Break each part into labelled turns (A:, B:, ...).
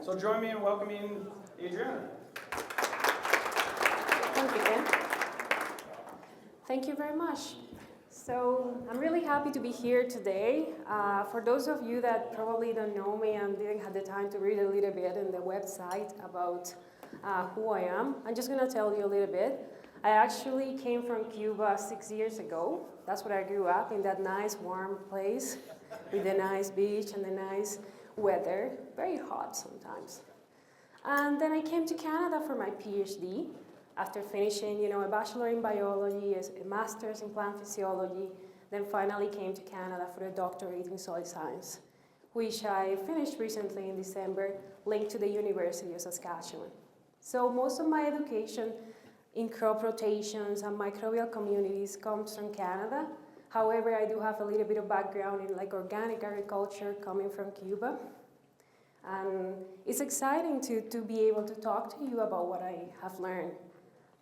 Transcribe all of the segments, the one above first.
A: So join me in welcoming Adriana.
B: Thank you, Ken. Thank you very much. So I'm really happy to be here today. For those of you that probably don't know me and didn't have the time to read a little bit on the website about who I am, I'm just going to tell you a little bit. I actually came from Cuba 6 years ago. That's where I grew up, in that nice warm place with the nice beach and the nice weather, very hot sometimes. And then I came to Canada for my PhD after finishing, a bachelor in biology, a master's in plant physiology, then finally came to Canada for a doctorate in soil science, which I finished recently in December, linked to the University of Saskatchewan. So most of my education in crop rotations and microbial communities comes from Canada. However, I do have a little bit of background in organic agriculture coming from Cuba. And it's exciting to be able to talk to you about what I have learned.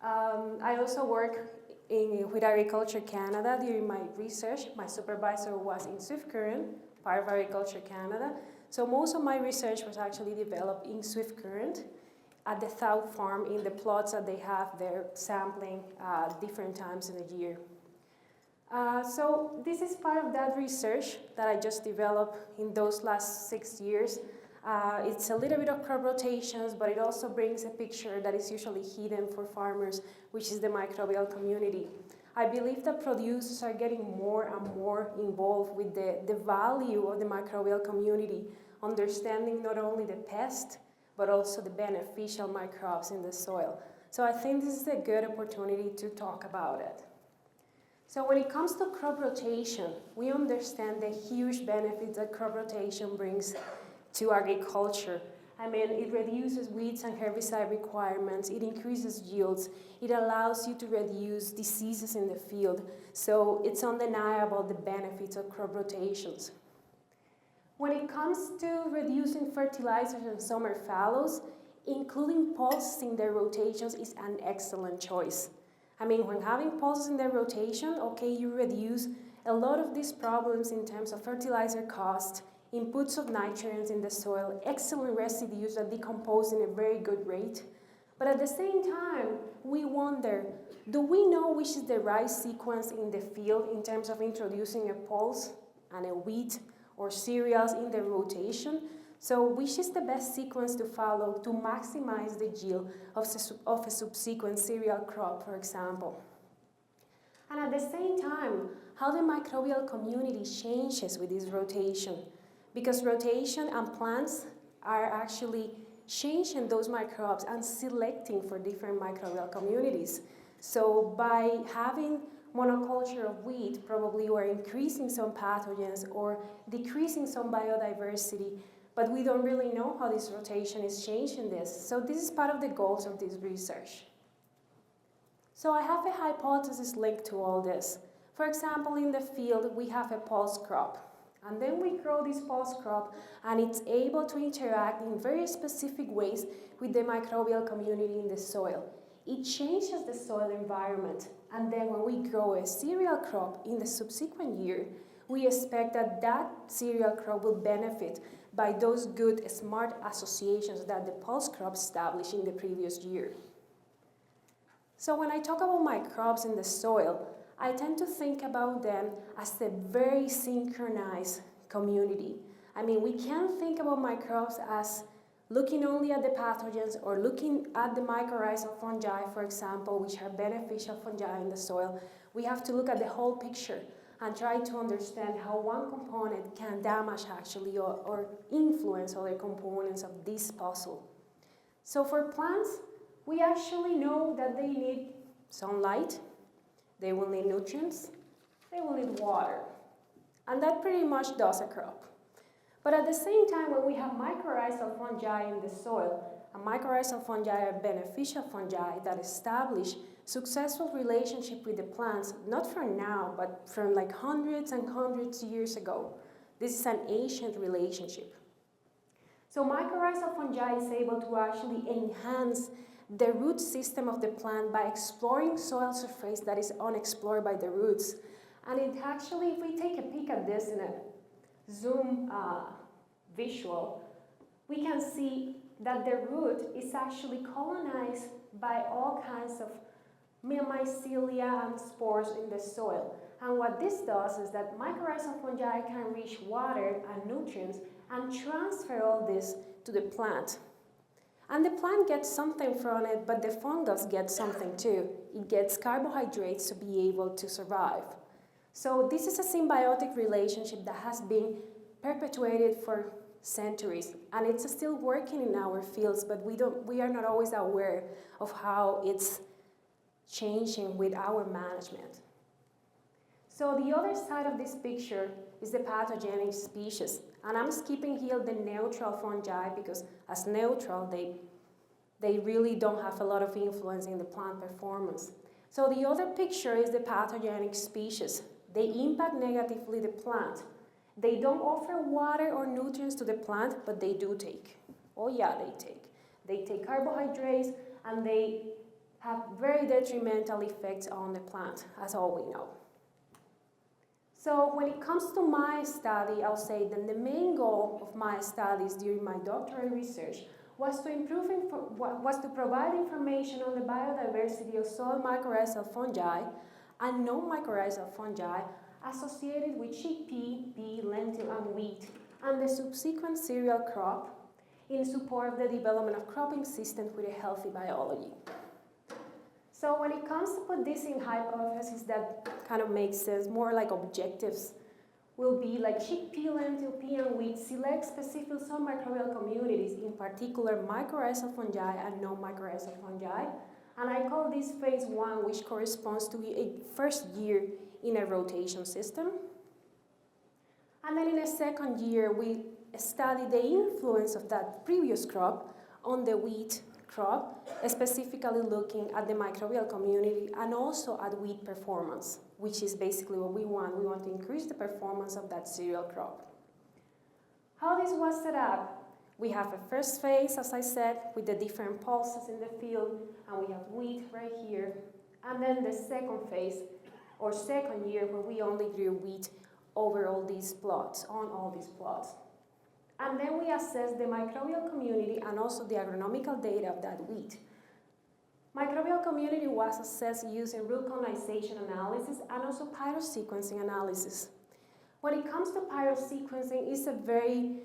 B: I also work with Agriculture Canada during my research. My supervisor was in Swift Current, part of Agriculture Canada. So most of my research was actually developed in Swift Current at the Thou farm in the plots that they have there, sampling different times in the year. So this is part of that research that I just developed in those last 6 years. It's a little bit of crop rotations, but it also brings a picture that is usually hidden for farmers, which is the microbial community. I believe that producers are getting more and more involved with the value of the microbial community, understanding not only the pest, but also the beneficial microbes in the soil. So I think this is a good opportunity to talk about it. So when it comes to crop rotation, we understand the huge benefits that crop rotation brings to agriculture. I mean, it reduces weeds and herbicide requirements, it increases yields, it allows you to reduce diseases in the field. So it's undeniable the benefits of crop rotations. When it comes to reducing fertilizers and summer fallows, including pulses in their rotations is an excellent choice. I mean, when having pulses in their rotation, okay, you reduce a lot of these problems in terms of fertilizer cost, inputs of nitrogens in the soil, excellent residues that decompose in a very good rate. But at the same time, we wonder, do we know which is the right sequence in the field in terms of introducing a pulse and a wheat or cereals in the rotation? So which is the best sequence to follow to maximize the yield of a subsequent cereal crop, for example? And at the same time, how the microbial community changes with this rotation. Because rotation and plants are actually changing those microbes and selecting for different microbial communities. So by having monoculture of wheat, probably you are increasing some pathogens or decreasing some biodiversity, but we don't really know how this rotation is changing this. So this is part of the goals of this research. So I have a hypothesis linked to all this. For example, in the field, we have a pulse crop. And then we grow this pulse crop, and it's able to interact in very specific ways with the microbial community in the soil. It changes the soil environment, and then when we grow a cereal crop in the subsequent year, we expect that that cereal crop will benefit by those good, smart associations that the pulse crop established in the previous year. So when I talk about microbes in the soil, I tend to think about them as a very synchronized community. I mean, we can't think about microbes as looking only at the pathogens or looking at the mycorrhizae fungi, for example, which are beneficial fungi in the soil. We have to look at the whole picture and try to understand how one component can damage actually or influence other components of this puzzle. So for plants, we actually know that they need sunlight, they will need nutrients, they will need water. And that pretty much does a crop. But at the same time, when we have mycorrhizal fungi in the soil, and mycorrhizal fungi are beneficial fungi that establish successful relationship with the plants, not from now, but from like hundreds and hundreds of years ago. This is an ancient relationship. So mycorrhizal fungi is able to actually enhance the root system of the plant by exploring soil surface that is unexplored by the roots. And it actually, if we take a peek at this in a zoom visual, we can see that the root is actually colonized by all kinds of mycelia and spores in the soil. And what this does is that mycorrhizal fungi can reach water and nutrients and transfer all this to the plant. And the plant gets something from it, but the fungus gets something too. It gets carbohydrates to be able to survive. So this is a symbiotic relationship that has been perpetuated for centuries, and it's still working in our fields, but we are not always aware of how it's changing with our management. So the other side of this picture is the pathogenic species, and I'm skipping here the neutral fungi because as neutral, they really don't have a lot of influence in the plant performance. So the other picture is the pathogenic species. They impact negatively the plant. They don't offer water or nutrients to the plant, but they do take. Oh yeah, they take. They take carbohydrates, and they have very detrimental effects on the plant, as all we know. So when it comes to my study, I'll say that the main goal of my studies during my doctoral research was to provide information on the biodiversity of soil mycorrhizal fungi and non-mycorrhizal fungi associated with chickpea, pea, lentil, and wheat, and the subsequent cereal crop in support of the development of cropping systems with a healthy biology. So when it comes to put this in hypotheses that kind of makes sense, more like objectives, will be like chickpea, lentil, pea, and wheat select specific soil microbial communities, in particular mycorrhizal fungi and non-mycorrhizal fungi. And I call this phase 1, which corresponds to a first year in a rotation system. And then in a second year, we study the influence of that previous crop on the wheat crop, specifically looking at the microbial community and also at wheat performance, which is basically what we want. We want to increase the performance of that cereal crop. How this was set up? We have a first phase, as I said, with the different pulses in the field, and we have wheat right here. And then the second phase, or second year, where we only grew wheat over all these plots, on all these plots. And then we assess the microbial community and also the agronomical data of that wheat. Microbial community was assessed using root colonization analysis and also Pyro Sequencing analysis. When it comes to Pyro Sequencing, it's a very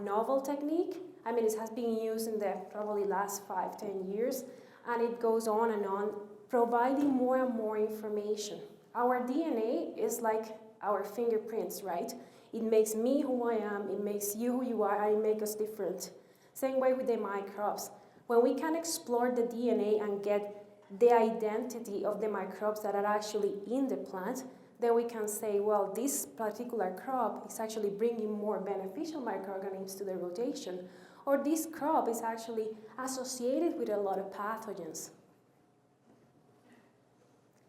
B: novel technique. I mean, it has been used in the probably last 5-10 years, and it goes on and on, providing more and more information. Our DNA is like our fingerprints, right? It makes me who I am, it makes you who you are, and it makes us different. Same way with the microbes. When we can explore the DNA and get the identity of the microbes that are actually in the plant, then we can say, well, this particular crop is actually bringing more beneficial microorganisms to the rotation, or this crop is actually associated with a lot of pathogens.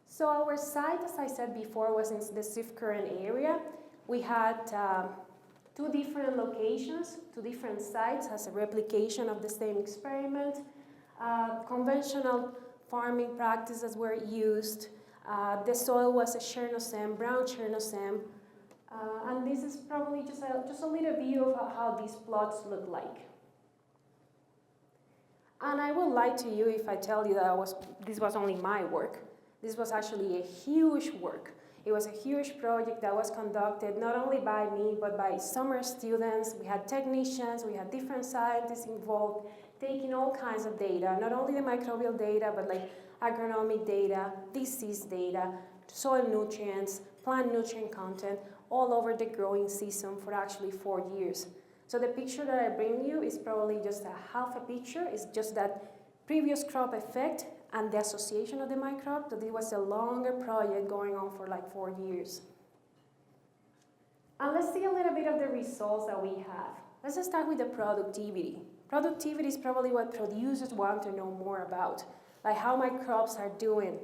B: So our site, as I said before, was in the Swift Current area. We had 2 different locations, 2 different sites as a replication of the same experiment. Conventional farming practices were used. The soil was a Chernozem, brown Chernozem. And this is probably just a little view of how these plots look like. And I will lie to you if I tell you that this was only my work. This was actually a huge work. It was a huge project that was conducted not only by me, but by summer students. We had technicians, we had different scientists involved, taking all kinds of data, not only the microbial data, but like agronomic data, disease data, soil nutrients, plant nutrient content, all over the growing season for actually 4 years. So the picture that I bring you is probably just a half a picture. It's just that previous crop effect and the association of the microbe, that it was a longer project going on for like 4 years. And let's see a little bit of the results that we have. Let's just start with the productivity. Productivity is probably what producers want to know more about, like how my crops are doing.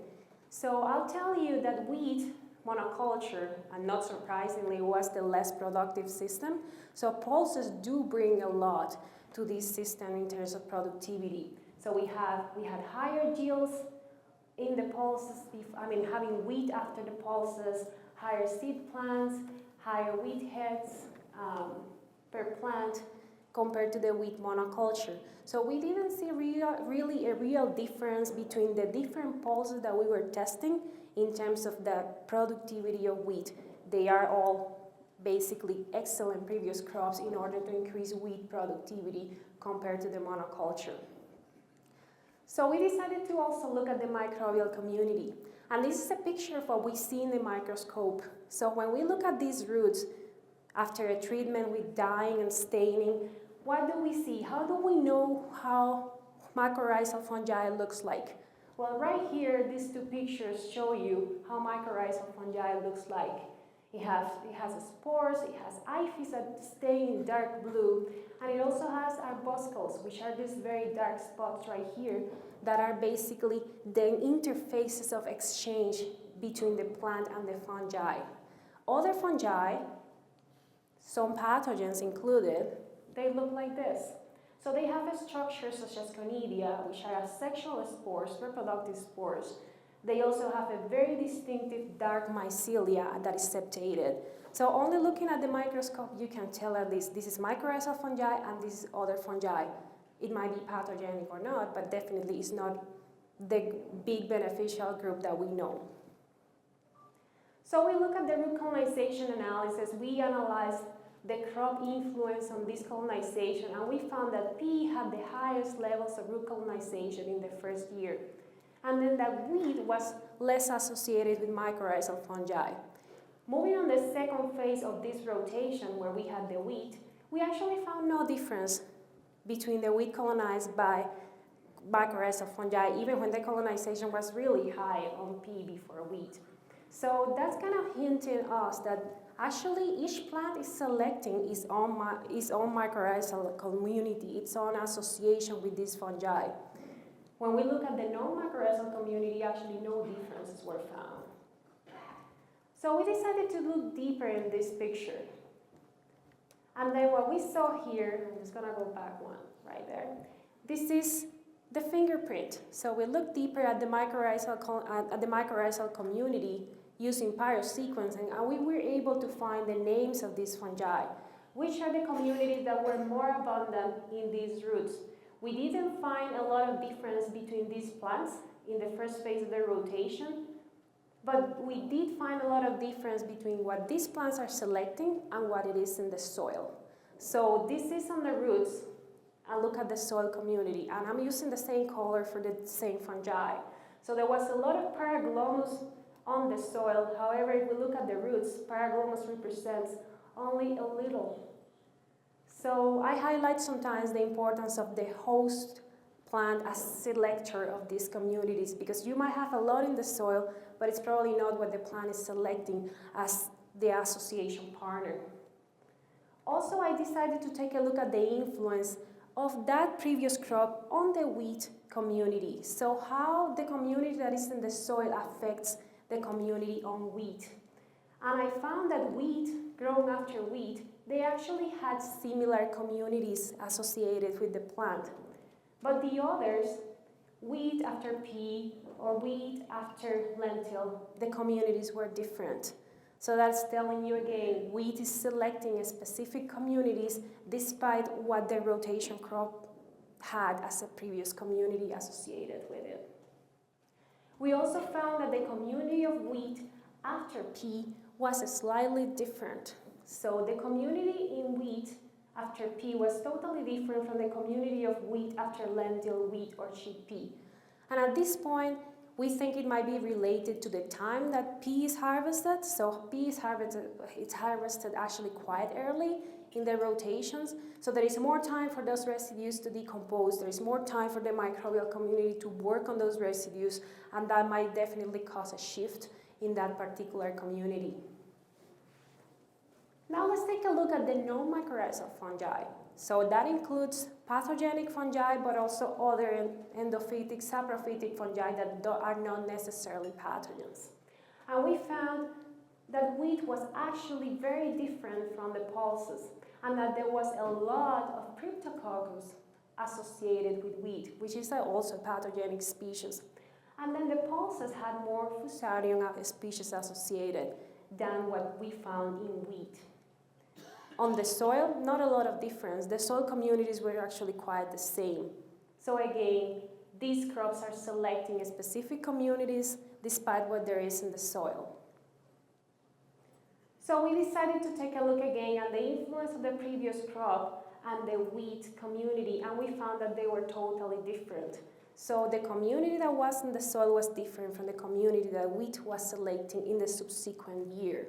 B: So I'll tell you that wheat monoculture, and not surprisingly, was the less productive system. So pulses do bring a lot to this system in terms of productivity. So we had higher yields in the pulses, having wheat after the pulses, higher seed plants, higher wheat heads per plant, compared to the wheat monoculture. So we didn't see really a real difference between the different pulses that we were testing in terms of the productivity of wheat. They are all basically excellent previous crops in order to increase wheat productivity compared to the monoculture. So we decided to also look at the microbial community. And this is a picture of what we see in the microscope. So when we look at these roots, after a treatment with dyeing and staining, what do we see? How do we know how mycorrhizal fungi looks like? Well, right here, these two pictures show you how mycorrhizal fungi looks like. It has spores, it has hyphae that stay in dark blue, and it also has arbuscles, which are these very dark spots right here that are basically the interfaces of exchange between the plant and the fungi. Other fungi, some pathogens included, they look like this. So they have a structure such as conidia, which are asexual spores, reproductive spores. They also have a very distinctive dark mycelia that is septated. So only looking at the microscope, you can tell at least this is mycorrhizal fungi and this is other fungi. It might be pathogenic or not, but definitely it's not the big beneficial group that we know. So we look at the root colonization analysis. We analyzed the crop influence on this colonization, and we found that pea had the highest levels of root colonization in the first year. And then that wheat was less associated with mycorrhizal fungi. Moving on the second phase of this rotation, where we had the wheat, we actually found no difference between the wheat colonized by mycorrhizal fungi, even when the colonization was really high on pea before wheat. So that's kind of hinting us that actually each plant is selecting its own mycorrhizal community, its own association with these fungi. When we look at the non-mycorrhizal community, actually no differences were found. So we decided to look deeper in this picture. And then what we saw here, I'm just gonna go back one, right there. This is the fingerprint. So we looked deeper at the mycorrhizal community using Pyro Sequencing, and we were able to find the names of these fungi, which are the communities that were more abundant in these roots. We didn't find a lot of difference between these plants in the first phase of the rotation, but we did find a lot of difference between what these plants are selecting and what it is in the soil. So this is on the roots, and look at the soil community, and I'm using the same color for the same fungi. So there was a lot of Paraglomus on the soil. However, if we look at the roots, Paraglomus represents only a little. So I highlight sometimes the importance of the host plant as selector of these communities, because you might have a lot in the soil, but it's probably not what the plant is selecting as the association partner. Also, I decided to take a look at the influence of that previous crop on the wheat community. So how the community that is in the soil affects the community on wheat. And I found that wheat, grown after wheat, they actually had similar communities associated with the plant. But the others, wheat after pea or wheat after lentil, the communities were different. So that's telling you again, wheat is selecting specific communities despite what the rotation crop had as a previous community associated with it. We also found that the community of wheat after pea was slightly different. So the community in wheat after pea was totally different from the community of wheat after lentil, wheat, or chickpea. And at this point, we think it might be related to the time that pea is harvested. So pea is harvested actually quite early in the rotations. So there is more time for those residues to decompose. There is more time for the microbial community to work on those residues, and that might definitely cause a shift in that particular community. Now let's take a look at the non-mycorrhizal fungi. So that includes pathogenic fungi, but also other endophytic, saprophytic fungi that are not necessarily pathogens. And we found that wheat was actually very different from the pulses, and that there was a lot of Cryptococcus associated with wheat, which is also a pathogenic species. And then the pulses had more Fusarium species associated than what we found in wheat. On the soil, not a lot of difference. The soil communities were actually quite the same. So again, these crops are selecting specific communities despite what there is in the soil. So we decided to take a look again at the influence of the previous crop and the wheat community, and we found that they were totally different. So the community that was in the soil was different from the community that wheat was selecting in the subsequent year.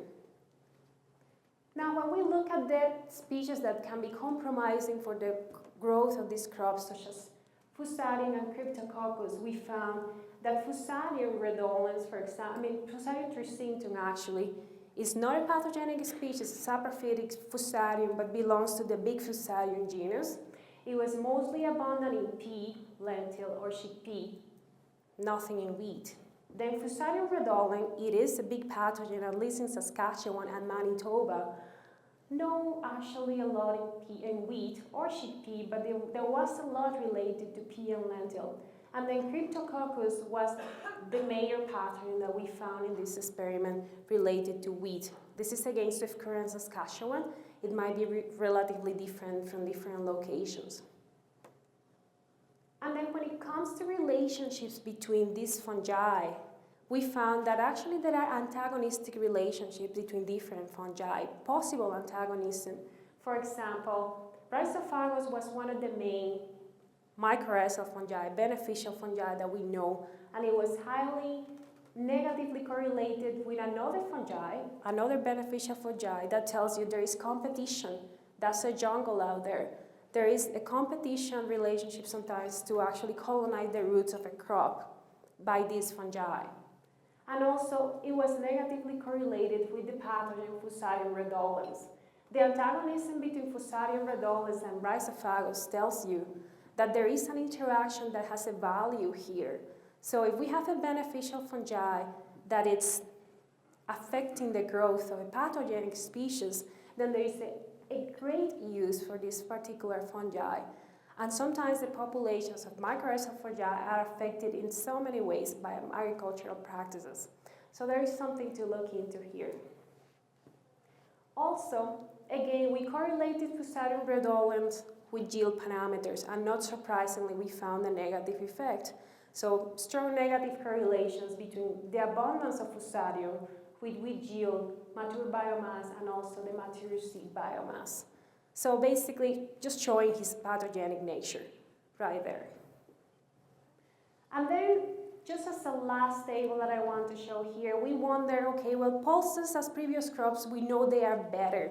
B: Now, when we look at the species that can be compromising for the growth of these crops, such as Fusarium and Cryptococcus, we found that Fusarium redolens, for example, Fusarium tristinctum actually, is not a pathogenic species, it's a saprophytic Fusarium, but belongs to the big Fusarium genus. It was mostly abundant in pea, lentil, or chickpea, nothing in wheat. Then Fusarium redolens, it is a big pathogen, at least in Saskatchewan and Manitoba. No, actually a lot in pea and wheat or chickpea, but there was a lot related to pea and lentil. And then Cryptococcus was the major pathogen that we found in this experiment related to wheat. This is again Swift-Current Saskatchewan. It might be relatively different from different locations. And then when it comes to relationships between these fungi, we found that actually there are antagonistic relationships between different fungi, possible antagonism. For example, Rhizophagos was one of the main mycorrhizal fungi, beneficial fungi that we know, and it was highly negatively correlated with another fungi, another beneficial fungi that tells you there is competition. That's a jungle out there. There is a competition relationship sometimes to actually colonize the roots of a crop by these fungi. And also, it was negatively correlated with the pathogen Fusarium redolens. The antagonism between Fusarium redolens and Rhizophagos tells you that there is an interaction that has a value here. So if we have a beneficial fungi that it's affecting the growth of a pathogenic species, then there is a great use for this particular fungi. And sometimes the populations of mycorrhizal fungi are affected in so many ways by agricultural practices. So there is something to look into here. Also, again, we correlated Fusarium redolens with yield parameters, and not surprisingly, we found a negative effect. So strong negative correlations between the abundance of Fusarium with wheat yield, mature biomass, and also the mature seed biomass. So basically, just showing his pathogenic nature right there. And then, just as a last table that I want to show here, we wonder, okay, well, pulses as previous crops, we know they are better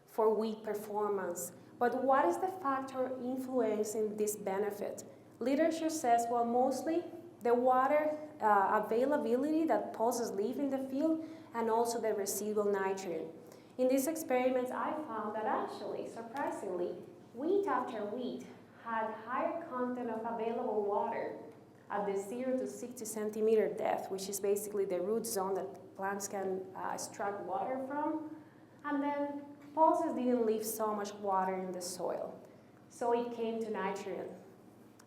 B: for wheat performance. But what is the factor influencing this benefit? Literature says, well, mostly the water availability that pulses leave in the field, and also the residual nitrogen. In these experiments, I found that actually, surprisingly, wheat after wheat had higher content of available water at the 0 to 60 centimeter depth, which is basically the root zone that plants can extract water from. And then pulses didn't leave so much water in the soil, so it came to nitrogen.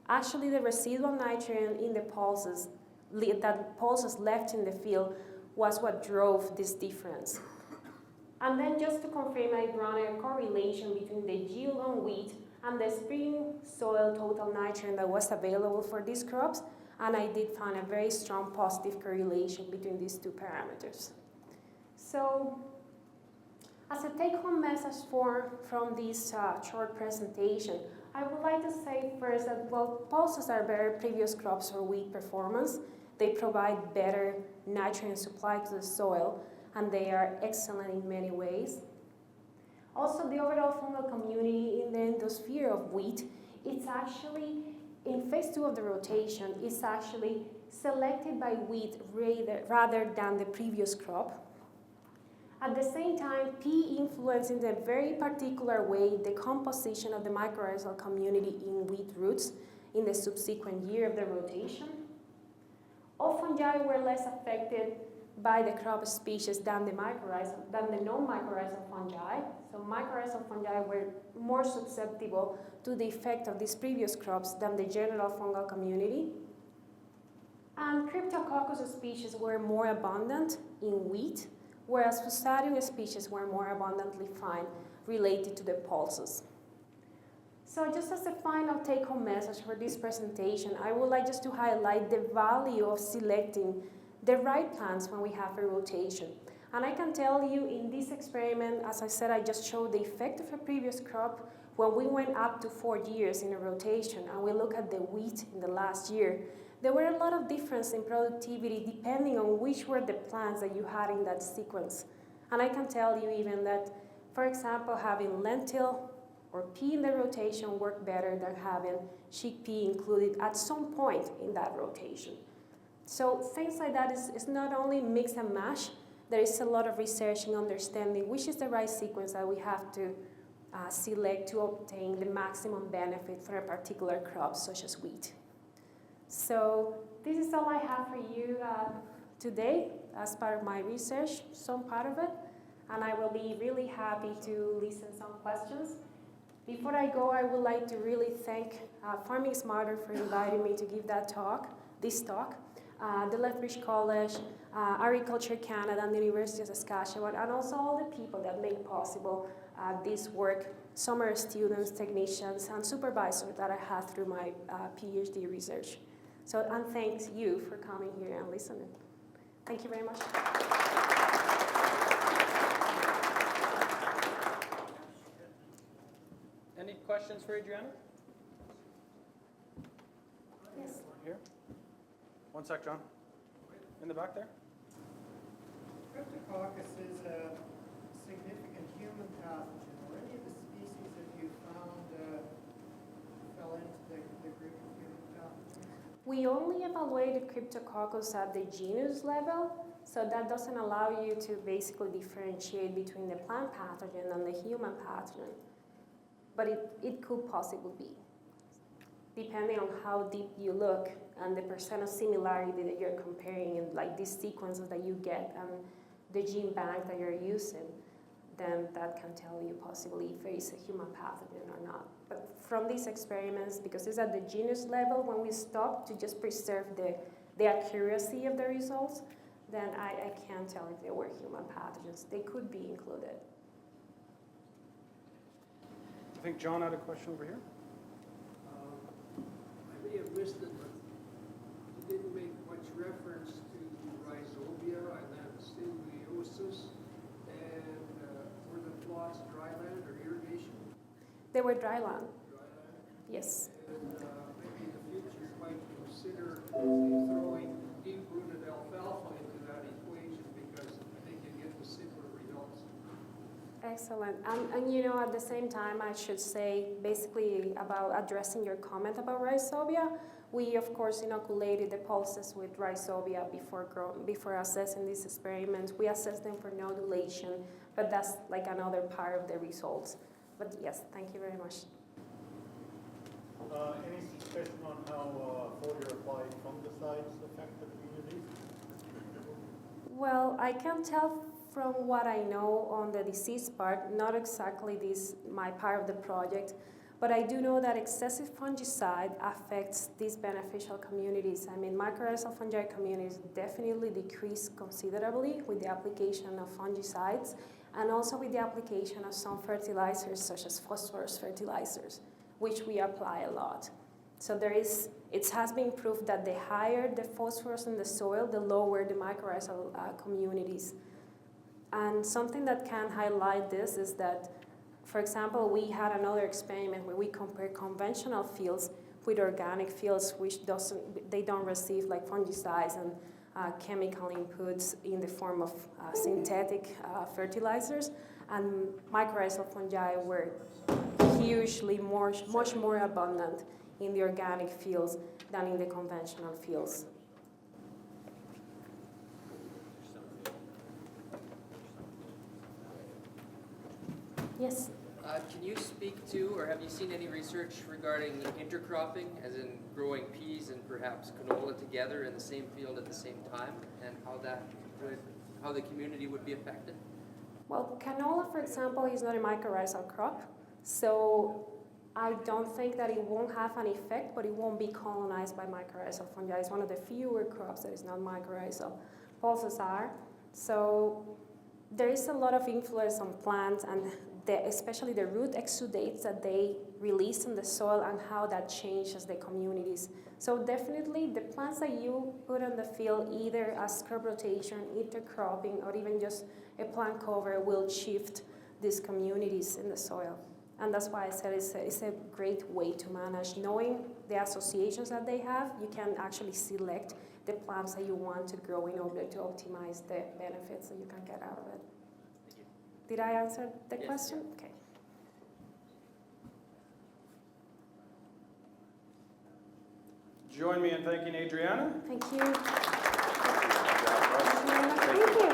B: Actually, the residual nitrogen in the pulses, that pulses left in the field, was what drove this difference. And then just to confirm, I drawn a correlation between the yield on wheat and the spring soil total nitrogen that was available for these crops, and I did find a very strong positive correlation between these two parameters. So, as a take-home message from this short presentation, I would like to say first that, well, pulses are better previous crops for wheat performance. They provide better nitrogen supply to the soil, and they are excellent in many ways. Also, the overall fungal community in the endosphere of wheat, it's actually, in phase 2 of the rotation, it's actually selected by wheat rather than the previous crop. At the same time, pea influences in a very particular way the composition of the mycorrhizal community in wheat roots in the subsequent year of the rotation. All fungi were less affected by the crop species than the non-mycorrhizal fungi. So mycorrhizal fungi were more susceptible to the effect of these previous crops than the general fungal community. And Cryptococcus species were more abundant in wheat, whereas Fusarium species were more abundantly found related to the pulses. So just as a final take-home message for this presentation, I would like just to highlight the value of selecting the right plants when we have a rotation. And I can tell you in this experiment, as I said, I just showed the effect of a previous crop when we went up to 4 years in a rotation and we look at the wheat in the last year. There were a lot of difference in productivity depending on which were the plants that you had in that sequence. And I can tell you even that, for example, having lentil or pea in the rotation worked better than having chickpea included at some point in that rotation. So things like that is not only mix and mash, there is a lot of research and understanding which is the right sequence that we have to select to obtain the maximum benefit for a particular crop, such as wheat. So this is all I have for you today as part of my research, some part of it, and I will be really happy to listen some questions. Before I go, I would like to really thank Farming Smarter for inviting me to give this talk, the Lethbridge College, Agriculture Canada, and the University of Saskatchewan, and also all the people that make possible this work, summer students, technicians, and supervisors that I had through my PhD research. So, and thanks you for coming here and listening. Thank you very much.
A: Any questions for Adriana?
B: Yes.
A: Here. One sec, John. In the back there.
C: Cryptococcus is a significant human pathogen. Were any of the species that you found fell into the group of human pathogens?
B: We only evaluated Cryptococcus at the genus level, so that doesn't allow you to basically differentiate between the plant pathogen and the human pathogen. But it could possibly be, depending on how deep you look and the percent of similarity that you're comparing in like these sequences that you get and the gene bank that you're using, then that can tell you possibly if there is a human pathogen or not. But from these experiments, because it's at the genus level, when we stop to just preserve the accuracy of the results, then I can't tell if they were human pathogens. They could be included.
A: I think John had a question over here.
D: I may have missed it, but you didn't make much reference to rhizobia and then symbiosis. And were the plots dryland or irrigation?
B: They were dryland.
D: Dryland.
B: Yes.
D: And maybe in the future you might consider throwing deep-rooted alfalfa into that equation because I think you get the similar results.
B: Excellent. And you know, at the same time, I should say, basically about addressing your comment about rhizobia, we of course inoculated the pulses with rhizobia before assessing these experiments. We assessed them for nodulation, but that's like another part of the results. But yes, thank you very much.
E: Any suspicion on how foliar-applied fungicides affect the community?
B: Well, I can tell from what I know on the disease part, not exactly my part of the project, but I do know that excessive fungicide affects these beneficial communities. I mean, mycorrhizal fungi communities definitely decrease considerably with the application of fungicides and also with the application of some fertilizers such as phosphorus fertilizers, which we apply a lot. So it has been proved that the higher the phosphorus in the soil, the lower the mycorrhizal communities. And something that can highlight this is that, for example, we had another experiment where we compared conventional fields with organic fields, which they don't receive like fungicides and chemical inputs in the form of synthetic fertilizers. And mycorrhizal fungi were hugely much more abundant in the organic fields than in the conventional fields. Yes.
F: Can you speak to, or have you seen any research regarding intercropping, as in growing peas and perhaps canola together in the same field at the same time, and how the community would be affected?
B: Well, canola, for example, is not a mycorrhizal crop, so I don't think that it won't have an effect, but it won't be colonized by mycorrhizal fungi. It's one of the fewer crops that is not mycorrhizal. Pulses are. So there is a lot of influence on plants and especially the root exudates that they release in the soil and how that changes the communities. So definitely the plants that you put on the field, either as crop rotation, intercropping, or even just a plant cover, will shift these communities in the soil. And that's why I said it's a great way to manage. Knowing the associations that they have, you can actually select the plants that you want to grow in order to optimize the benefits that you can get out of it.
F: Thank you.
B: Did I answer the
F: Yes,
B: question?
F: yeah.
B: Okay.
A: Join me in thanking Adriana.
B: Thank you.
A: Thank you.
B: Thank you.